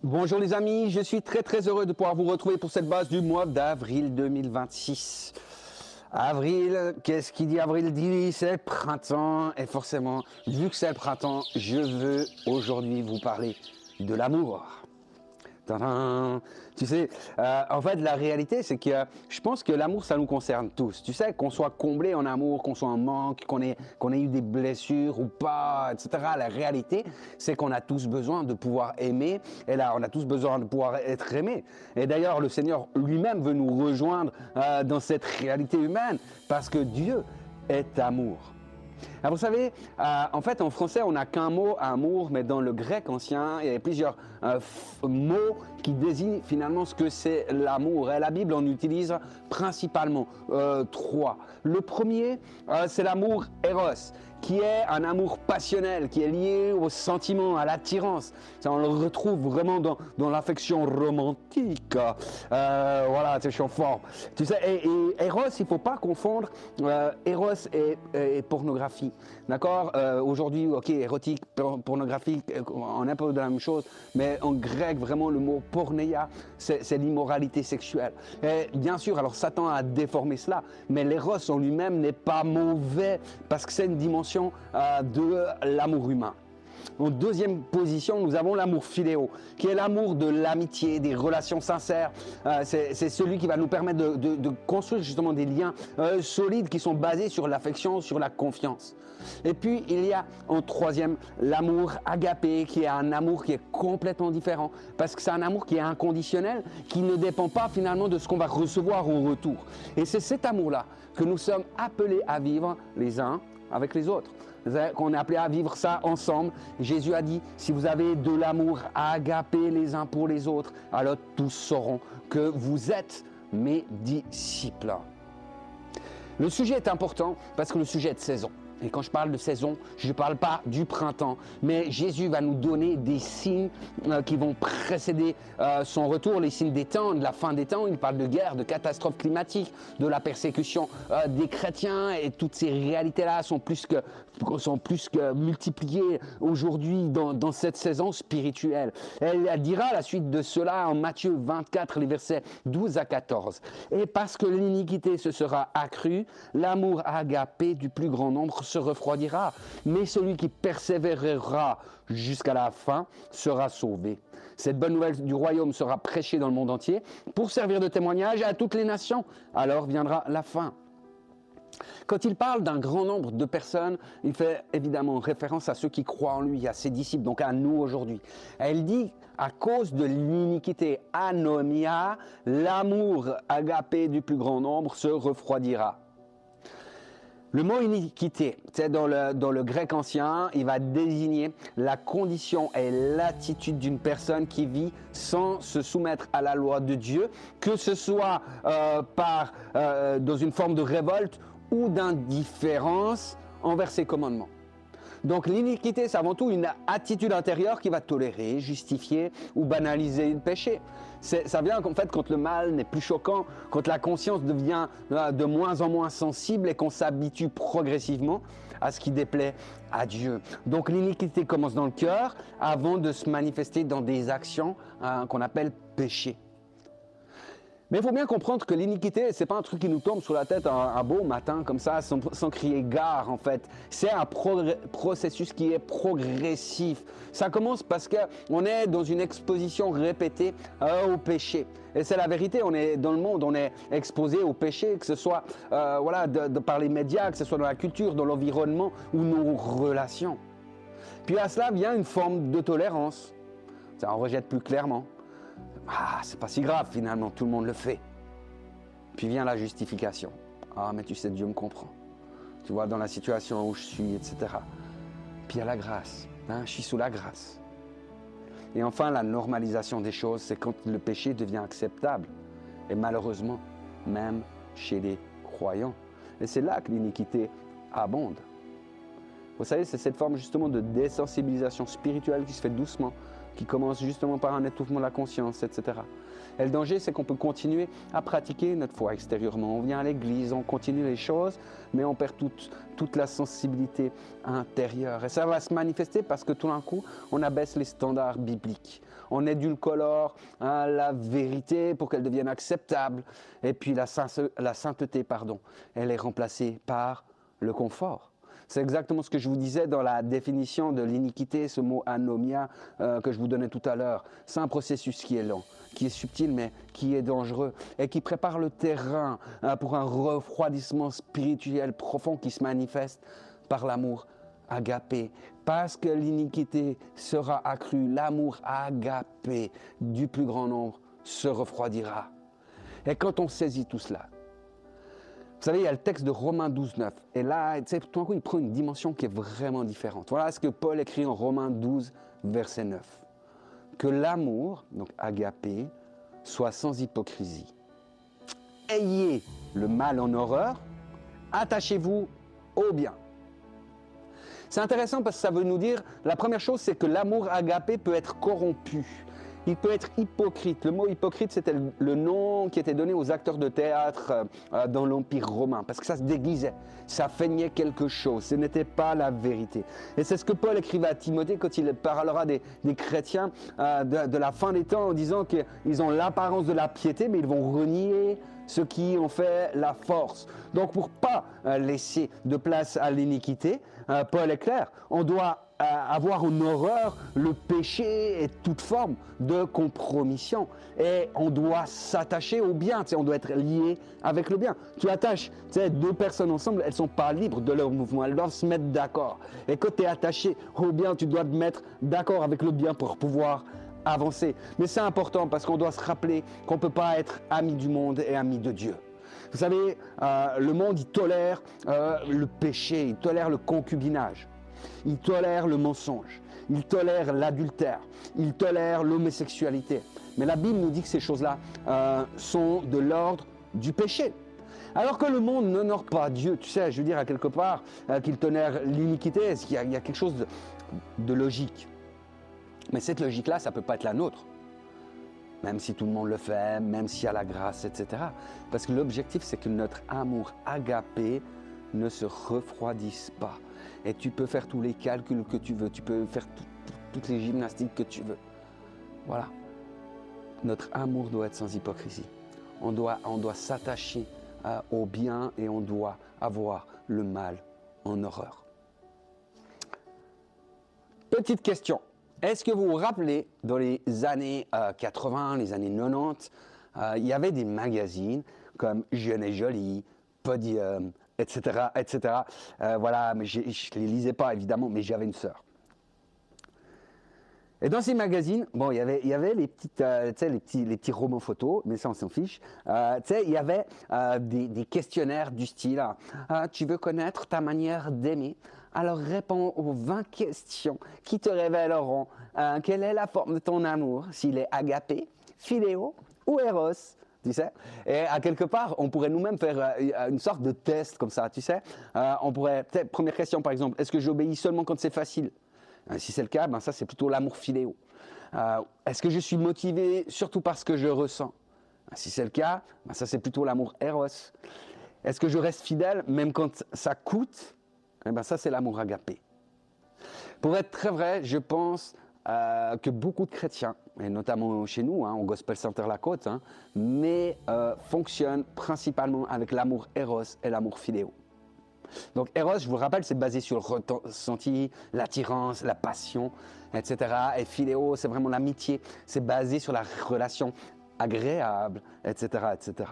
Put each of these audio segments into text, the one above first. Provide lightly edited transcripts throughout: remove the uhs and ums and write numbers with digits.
Bonjour les amis, je suis très heureux de pouvoir vous retrouver pour cette base du mois d'avril 2026. Avril, qu'est-ce qui dit avril dit c'est le printemps et forcément, vu que c'est le printemps, je veux aujourd'hui vous parler de l'amour. Tadam. Tu sais, en fait, la réalité, c'est que je pense que l'amour, ça nous concerne tous. Tu sais, qu'on soit comblé en amour, qu'on soit en manque, qu'on ait eu des blessures ou pas, etc. La réalité, c'est qu'on a tous besoin de pouvoir aimer. Et là, on a tous besoin de pouvoir être aimé. Et d'ailleurs, le Seigneur lui-même veut nous rejoindre dans cette réalité humaine parce que Dieu est amour. Alors, vous savez, en fait, en français, on n'a qu'un mot, amour, mais dans le grec ancien, il y a plusieurs mots qui désignent finalement ce que c'est l'amour. Et la Bible en utilise principalement trois. Le premier, c'est l'amour éros, qui est un amour passionnel, qui est lié au sentiment, à l'attirance. Ça, on le retrouve vraiment dans l'affection romantique. Voilà, je suis en forme. Tu sais, et Eros, il ne faut pas confondre Eros et pornographie. D'accord. Aujourd'hui, ok, érotique, pornographique, on est un peu de la même chose, mais en grec, vraiment, le mot porneia, c'est l'immoralité sexuelle. Et bien sûr, alors Satan a déformé cela, mais l'Eros en lui-même n'est pas mauvais, parce que c'est une dimension de l'amour humain. En deuxième position, nous avons l'amour philéo, qui est l'amour de l'amitié, des relations sincères. C'est celui qui va nous permettre de construire justement des liens solides qui sont basés sur l'affection, sur la confiance. Et puis, il y a en troisième l'amour agapé, qui est un amour qui est complètement différent, parce que c'est un amour qui est inconditionnel, qui ne dépend pas finalement de ce qu'on va recevoir au retour. Et c'est cet amour-là que nous sommes appelés à vivre les uns avec les autres. Qu'on est appelé à vivre ça ensemble. Jésus a dit, si vous avez de l'amour agapé les uns pour les autres, alors tous sauront que vous êtes mes disciples. Le sujet est important parce que le sujet est de saison. Et quand je parle de saison, je ne parle pas du printemps, mais Jésus va nous donner des signes qui vont précéder son retour, les signes des temps, de la fin des temps. Il parle de guerre, de catastrophes climatiques, de la persécution des chrétiens, et toutes ces réalités-là sont plus que multipliées aujourd'hui dans cette saison spirituelle. Elle dira la suite de cela en Matthieu 24, les versets 12 à 14. Et parce que l'iniquité se sera accrue, l'amour agapé du plus grand nombre se refroidira, mais celui qui persévérera jusqu'à la fin sera sauvé. Cette bonne nouvelle du royaume sera prêchée dans le monde entier pour servir de témoignage à toutes les nations. Alors viendra la fin. Quand il parle d'un grand nombre de personnes, il fait évidemment référence à ceux qui croient en lui, à ses disciples, donc à nous aujourd'hui. Elle dit, à cause de l'iniquité anomia, l'amour agapé du plus grand nombre se refroidira. Le mot iniquité, c'est dans le grec ancien, il va désigner la condition et l'attitude d'une personne qui vit sans se soumettre à la loi de Dieu, que ce soit dans une forme de révolte ou d'indifférence envers ses commandements. Donc l'iniquité, c'est avant tout une attitude intérieure qui va tolérer, justifier ou banaliser le péché. Ça vient en fait quand le mal n'est plus choquant, quand la conscience devient de moins en moins sensible et qu'on s'habitue progressivement à ce qui déplaît à Dieu. Donc l'iniquité commence dans le cœur avant de se manifester dans des actions qu'on appelle péché. Mais il faut bien comprendre que l'iniquité, ce n'est pas un truc qui nous tombe sur la tête un beau matin comme ça, sans crier gare en fait. C'est un processus qui est progressif. Ça commence parce qu'on est dans une exposition répétée au péché. Et c'est la vérité, on est dans le monde, on est exposé au péché, que ce soit par les médias, que ce soit dans la culture, dans l'environnement ou nos relations. Puis à cela vient une forme de tolérance. Ça en rejette plus clairement. Ah, c'est pas si grave finalement, tout le monde le fait. Puis vient la justification. Ah, mais tu sais, Dieu me comprend. Tu vois, dans la situation où je suis, etc. Puis il y a la grâce. Je suis sous la grâce. Et enfin, la normalisation des choses, c'est quand le péché devient acceptable. Et malheureusement, même chez les croyants. Et c'est là que l'iniquité abonde. Vous savez, c'est cette forme justement de désensibilisation spirituelle qui se fait doucement, qui commence justement par un étouffement de la conscience, etc. Et le danger, c'est qu'on peut continuer à pratiquer notre foi extérieurement. On vient à l'église, on continue les choses, mais on perd toute la sensibilité intérieure. Et ça va se manifester parce que tout d'un coup, on abaisse les standards bibliques. On édulcore la vérité pour qu'elle devienne acceptable. Et puis la sainteté, elle est remplacée par le confort. C'est exactement ce que je vous disais dans la définition de l'iniquité, ce mot anomia que je vous donnais tout à l'heure. C'est un processus qui est lent, qui est subtil, mais qui est dangereux et qui prépare le terrain pour un refroidissement spirituel profond qui se manifeste par l'amour agapé. Parce que l'iniquité sera accrue, l'amour agapé du plus grand nombre se refroidira. Et quand on saisit tout cela, vous savez, il y a le texte de Romains 12, 9. Et là, tout d'un coup, il prend une dimension qui est vraiment différente. Voilà ce que Paul écrit en Romains 12, verset 9. Que l'amour, donc agapé, soit sans hypocrisie. Ayez le mal en horreur, attachez-vous au bien. C'est intéressant parce que ça veut nous dire, la première chose, c'est que l'amour agapé peut être corrompu. Il peut être hypocrite. Le mot hypocrite, c'était le nom qui était donné aux acteurs de théâtre dans l'Empire romain, parce que ça se déguisait, ça feignait quelque chose, ce n'était pas la vérité. Et c'est ce que Paul écrivait à Timothée quand il parlera des chrétiens de la fin des temps, en disant qu'ils ont l'apparence de la piété, mais ils vont renier ceux qui ont fait la force. Donc pour ne pas laisser de place à l'iniquité, Paul est clair, on doit avoir en horreur le péché et toute forme de compromission. Et on doit s'attacher au bien, on doit être lié avec le bien. Tu attaches deux personnes ensemble, elles ne sont pas libres de leur mouvement, elles doivent se mettre d'accord. Et quand tu es attaché au bien, tu dois te mettre d'accord avec le bien pour pouvoir avancer. Mais c'est important parce qu'on doit se rappeler qu'on ne peut pas être ami du monde et ami de Dieu. Vous savez, le monde, il tolère le péché, il tolère le concubinage. Il tolère le mensonge, il tolère l'adultère, il tolère l'homosexualité. Mais la Bible nous dit que ces choses-là sont de l'ordre du péché. Alors que le monde n'honore pas Dieu, tu sais, je veux dire à quelque part qu'il tolère l'iniquité, est-ce qu'il y a quelque chose de logique. Mais cette logique-là, ça ne peut pas être la nôtre. Même si tout le monde le fait, même s'il y a la grâce, etc. Parce que l'objectif, c'est que notre amour agapé ne se refroidisse pas. Et tu peux faire tous les calculs que tu veux, tu peux faire toutes les gymnastiques que tu veux. Voilà. Notre amour doit être sans hypocrisie. On doit s'attacher au bien et on doit avoir le mal en horreur. Petite question. Est-ce que vous vous rappelez, dans les années 80, les années 90, il y avait des magazines comme Jeune et Jolie, Podium, etc., etc. Voilà, mais je ne les lisais pas évidemment, mais j'avais une sœur. Et dans ces magazines, bon, il y avait les petits romans photos, mais ça on s'en fiche. Il y avait des questionnaires du style tu veux connaître ta manière d'aimer? Alors réponds aux 20 questions qui te révéleront quelle est la forme de ton amour, s'il est agapé, philéo ou éros. Tu sais, et à quelque part, on pourrait nous-mêmes faire une sorte de test comme ça, tu sais. On pourrait, première question par exemple, est-ce que j'obéis seulement quand c'est facile? Si c'est le cas, ben ça c'est plutôt l'amour philéo. Est-ce que je suis motivé surtout parce que je ressens? Si c'est le cas, ben ça c'est plutôt l'amour éros. Est-ce que je reste fidèle même quand ça coûte? Ben ça c'est l'amour agapé. Pour être très vrai, je pense que beaucoup de chrétiens, et notamment chez nous, au Gospel Center La Côte, fonctionnent principalement avec l'amour éros et l'amour philéo. Donc éros, je vous le rappelle, c'est basé sur le ressenti, l'attirance, la passion, etc. Et philéo, c'est vraiment l'amitié, c'est basé sur la relation agréable, etc., etc.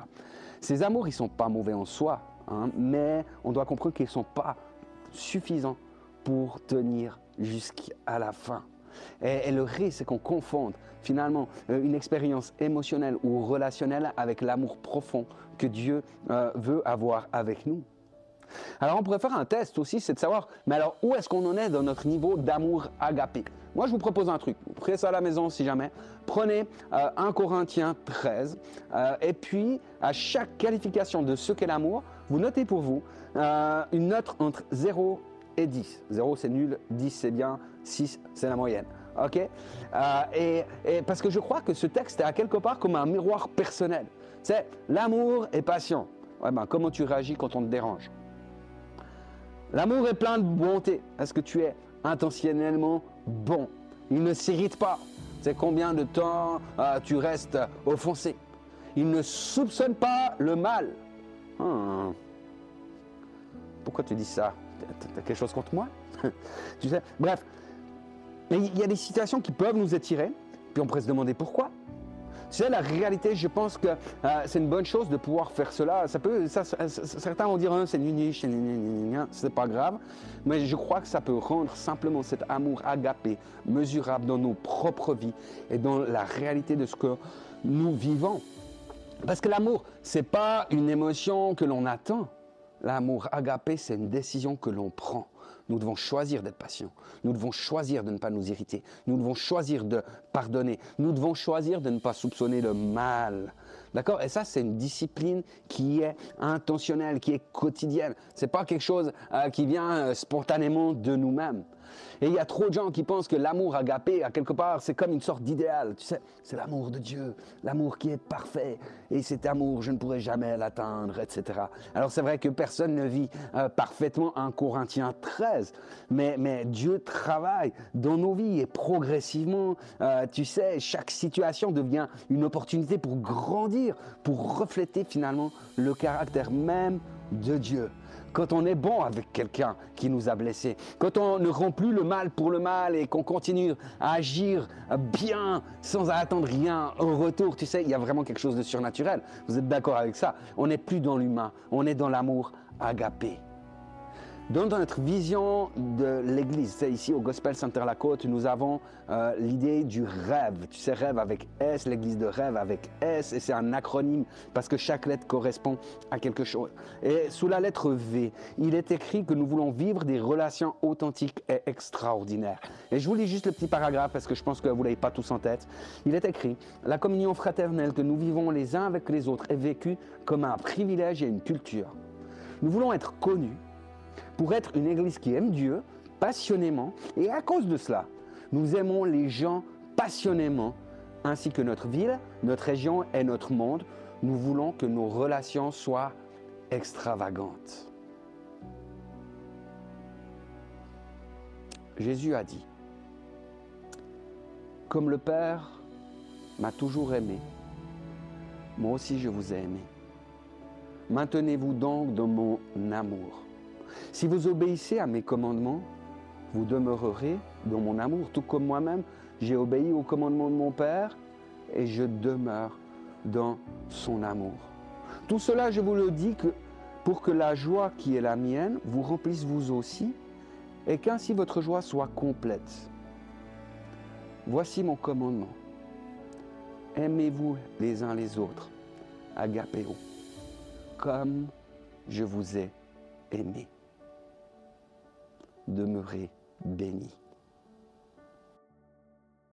Ces amours, ils ne sont pas mauvais en soi, mais on doit comprendre qu'ils ne sont pas suffisants pour tenir jusqu'à la fin. Et le risque, c'est qu'on confonde finalement une expérience émotionnelle ou relationnelle avec l'amour profond que Dieu veut avoir avec nous. Alors on pourrait faire un test aussi, c'est de savoir, mais alors où est-ce qu'on en est dans notre niveau d'amour agapé? Moi je vous propose un truc, vous ferez ça à la maison si jamais, prenez 1 Corinthiens 13 et puis à chaque qualification de ce qu'est l'amour, vous notez pour vous une note entre 0 et 10. 0 c'est nul, 10 c'est bien, 6 c'est la moyenne. ok? Et parce que je crois que ce texte est à quelque part comme un miroir personnel. Tu sais, l'amour est patient. Ouais, ben, comment tu réagis quand on te dérange? L'amour est plein de bonté. Est-ce que tu es intentionnellement bon? Il ne s'irrite pas. Tu sais combien de temps tu restes offensé? Il ne soupçonne pas le mal. Hmm. Pourquoi tu dis ça? T'as quelque chose contre moi? Tu sais, bref. Mais il y a des situations qui peuvent nous attirer, puis on pourrait se demander pourquoi. Tu sais, la réalité, je pense que c'est une bonne chose de pouvoir faire cela. Certains vont dire, c'est nini, c'est pas grave. Mais je crois que ça peut rendre simplement cet amour agapé, mesurable dans nos propres vies et dans la réalité de ce que nous vivons. Parce que l'amour, c'est pas une émotion que l'on attend. L'amour agapé, c'est une décision que l'on prend. Nous devons choisir d'être patients. Nous devons choisir de ne pas nous irriter. Nous devons choisir de pardonner. Nous devons choisir de ne pas soupçonner le mal. D'accord? Et ça, c'est une discipline qui est intentionnelle, qui est quotidienne. Ce n'est pas quelque chose qui vient spontanément de nous-mêmes. Et il y a trop de gens qui pensent que l'amour agapé, à quelque part, c'est comme une sorte d'idéal. Tu sais, c'est l'amour de Dieu, l'amour qui est parfait. Et cet amour, je ne pourrai jamais l'atteindre, etc. Alors c'est vrai que personne ne vit parfaitement 1 Corinthiens 13, mais Dieu travaille dans nos vies et progressivement, tu sais, chaque situation devient une opportunité pour grandir, pour refléter finalement le caractère même de Dieu. Quand on est bon avec quelqu'un qui nous a blessés, quand on ne rend plus le mal pour le mal et qu'on continue à agir bien sans attendre rien au retour, tu sais, il y a vraiment quelque chose de surnaturel. Vous êtes d'accord avec ça? On n'est plus dans l'humain, on est dans l'amour agapé. Dans notre vision de l'Église, c'est ici au Gospel Center-La-Côte, nous avons l'idée du rêve. Tu sais, rêve avec S, l'Église de rêve avec S, et c'est un acronyme parce que chaque lettre correspond à quelque chose. Et sous la lettre V, il est écrit que nous voulons vivre des relations authentiques et extraordinaires. Et je vous lis juste le petit paragraphe parce que je pense que vous ne l'avez pas tous en tête. Il est écrit « La communion fraternelle que nous vivons les uns avec les autres est vécue comme un privilège et une culture. Nous voulons être connus pour être une église qui aime Dieu passionnément, et à cause de cela, nous aimons les gens passionnément, ainsi que notre ville, notre région et notre monde. Nous voulons que nos relations soient extravagantes. » Jésus a dit, « Comme le Père m'a toujours aimé, moi aussi je vous ai aimé. Maintenez-vous donc dans mon amour. Si vous obéissez à mes commandements, vous demeurerez dans mon amour, tout comme moi-même, j'ai obéi aux commandements de mon Père et je demeure dans son amour. Tout cela, je vous le dis pour que la joie qui est la mienne vous remplisse vous aussi et qu'ainsi votre joie soit complète. Voici mon commandement. Aimez-vous les uns les autres, agapéo, comme je vous ai aimé. Demeurez bénis.